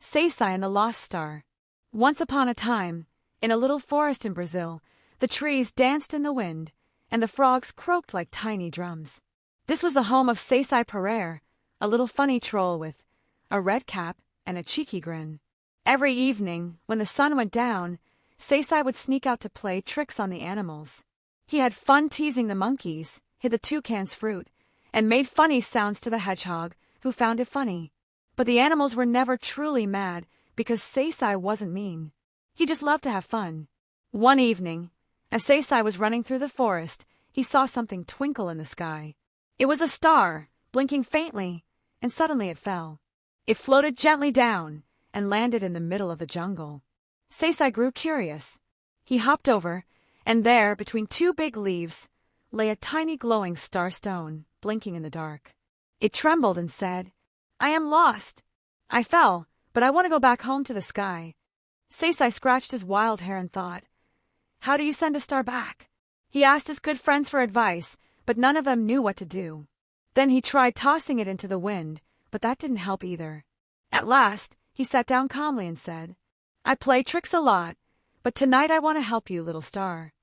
Saci and the Lost Star. Once upon a time, in a little forest in Brazil, the trees danced in the wind, and the frogs croaked like tiny drums. This was the home of Saci Pereira, a little funny troll with a red cap and a cheeky grin. Every evening, when the sun went down, Saci would sneak out to play tricks on the animals. He had fun teasing the monkeys, hid the toucan's fruit, and made funny sounds to the hedgehog, who found it funny. But the animals were never truly mad because Saci wasn't mean. He just loved to have fun. One evening, as Saci was running through the forest, he saw something twinkle in the sky. It was a star, blinking faintly, and suddenly it fell. It floated gently down and landed in the middle of the jungle. Saci grew curious. He hopped over, and there, between two big leaves, lay a tiny glowing star stone, blinking in the dark. It trembled and said, "I am lost. I fell, but I want to go back home to the sky." Saci scratched his wild hair and thought, "How do you send a star back?" He asked his good friends for advice, but none of them knew what to do. Then he tried tossing it into the wind, but that didn't help either. At last, he sat down calmly and said, "I play tricks a lot, but tonight I want to help you, little star."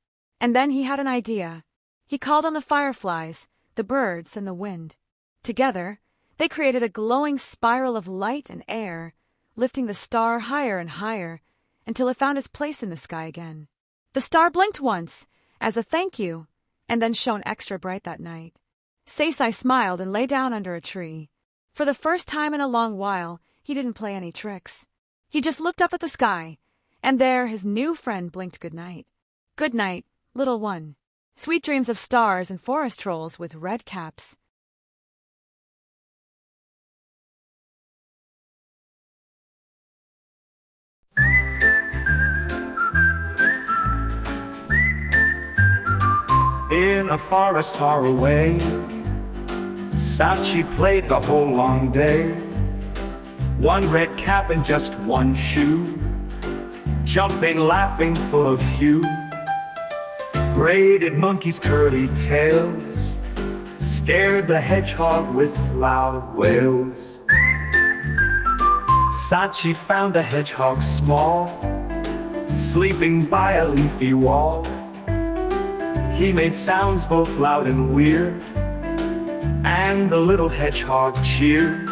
And then he had an idea. He called on the fireflies, the birds, and the wind. Together, they created a glowing spiral of light and air, lifting the star higher and higher until it found its place in the sky again. The star blinked once, as a thank you, and then shone extra bright that night. Saci smiled and lay down under a tree. For the first time in a long while, he didn't play any tricks. He just looked up at the sky, and there his new friend blinked good night. Good night, little one. Sweet dreams of stars and forest trolls with red caps. In a forest far away, Saci played the whole long day. One red cap and just one shoe, jumping, laughing, full of hue. Braided monkeys' curly tails scared the hedgehog with loud wails. Saci found a hedgehog small, sleeping by a leafy wall. He made sounds both loud and weird, and the little hedgehog cheered.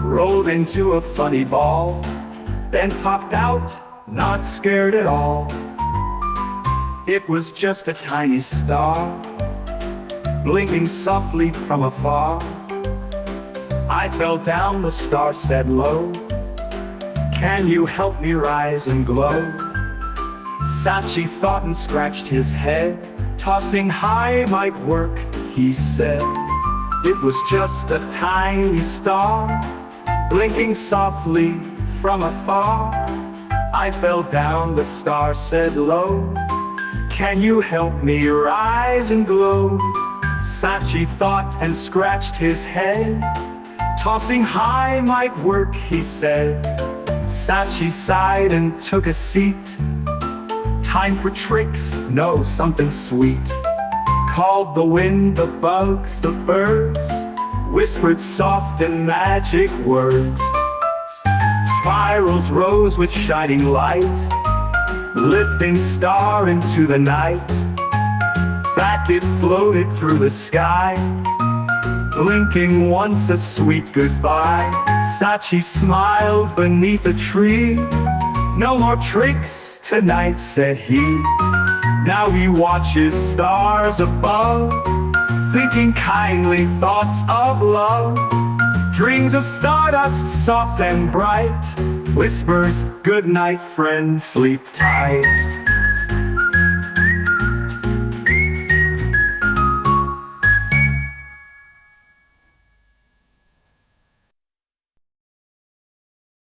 Rolled into a funny ball, then popped out, not scared at all. It was just a tiny star, blinking softly from afar. I fell down, the star said low, "Can you help me rise and glow?" Saci thought and scratched his head. "Tossing high might work," he said. It was just a tiny star, blinking softly from afar. I fell down, the star said low, "Can you help me rise and glow?" Saci thought and scratched his head. "Tossing high might work," he said. Saci sighed and took a seat. Time for tricks, no, something sweet. Called the wind, the bugs, the birds, whispered soft and magic words. Spirals rose with shining light, lifting star into the night. Back it floated through the sky, blinking once a sweet goodbye. Saci smiled beneath a tree. "No more tricks tonight," said he. Now he watches stars above, thinking kindly thoughts of love. Dreams of stardust soft and bright, whispers, "Good night, friend, sleep tight."